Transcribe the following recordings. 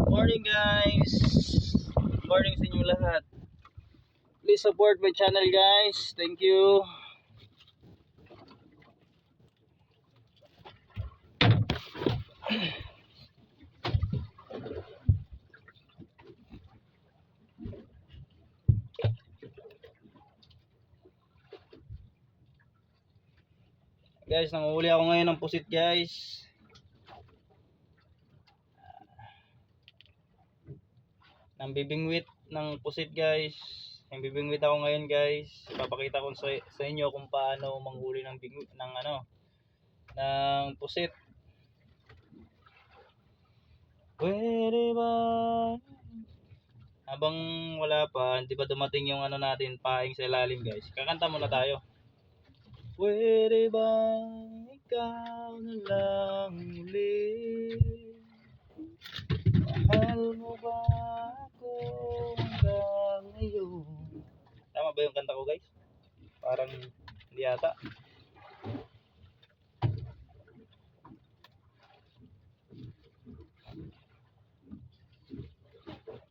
Morning guys. Morning sa inyo lahat. Please support my channel guys. Thank you. Guys, nanguhuli ako ngayon ng pusit guys. Nang bibingwit ng pusit guys. Nang bibingwit ako ngayon guys. Ipapakita ko sa inyo kung paano manghuli ng ng pusit. Pwede ba? Habang wala pa, hindi pa dumating yung natin, paing sa ilalim guys. Kakanta muna tayo. Pwede ba ikaw na lang muli? Mahal mo ba ako hanggang ngayon? Tama ba yung kanta ko guys? Parang hindi yata.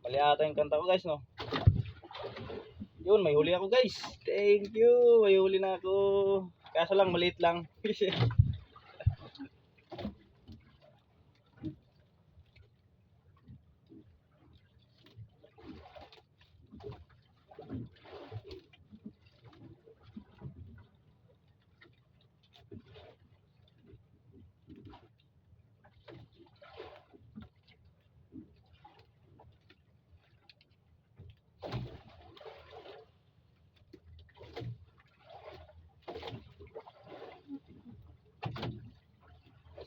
Mali ata yung kanta ko guys, no? Yun, may huli ako guys. Thank you. May huli na ako. Kaso lang, maliit lang.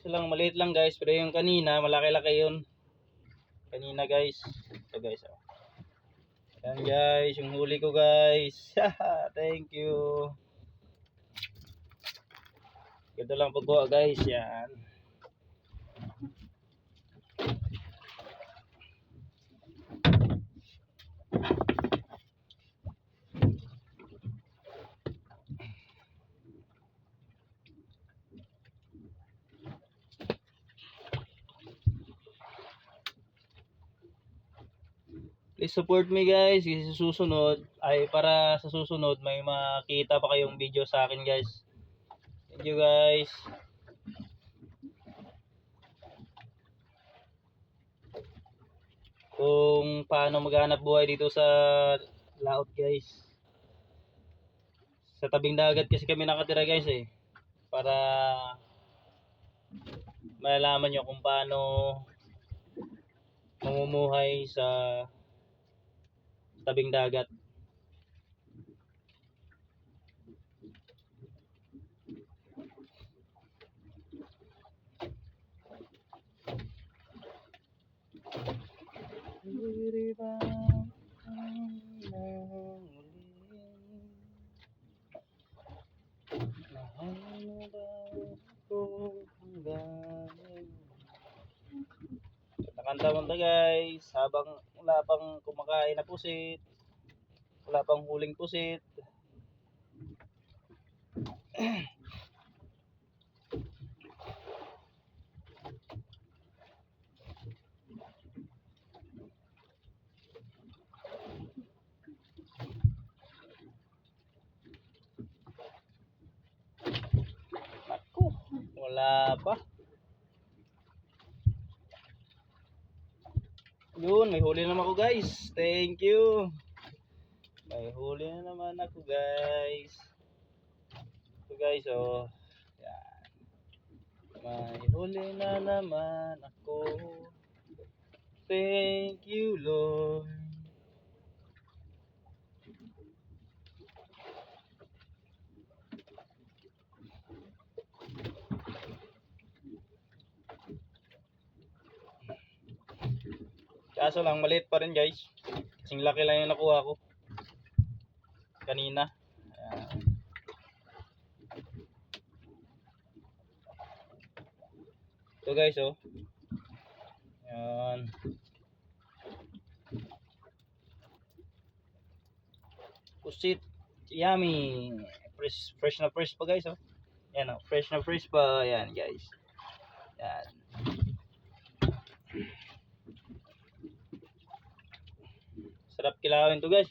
Kaso lang, maliit lang guys. Pero yung kanina, malaki-laki yun. Kanina guys. Ito guys, oh. Yan guys, yung huli ko guys. Thank you. Ganda lang pagkuha guys. Yan. Please support me guys. Kasi sa susunod, para sa susunod may makita pa kayong video sa akin guys. Thank you guys. Kung paano maghanap buhay dito sa laot guys. Sa tabing dagat kasi kami nakatira guys para malalaman nyo kung paano mamumuhay sa tabing dagat. Nakanta guys habang wala pang kumakain na pusit, wala pang huling pusit. Ako, wala pa. Yun, may huli naman ako guys. Thank you. May huli na naman ako guys. Ito guys, oh. Yan. May huli na naman ako. Thank you Lord. Kaso lang maliit pa rin guys. Kasing laki lang yung nakuha ko kanina. Ito guys, oh. Yan. Pusit. Yummy. Fresh na fresh pa guys, oh. Yan, oh. Fresh na fresh pa. Yan guys. Yan. Sarap kilawin to guys.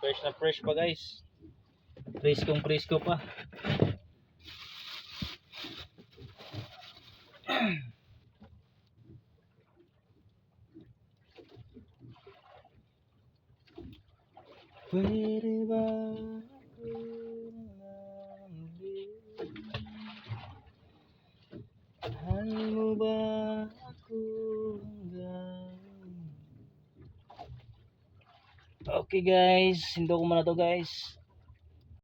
Fresh na fresh pa guys. Presko pa. Pwede ba ako mahal mo ba ako hanggang... Okay guys, hindi ko muna to guys.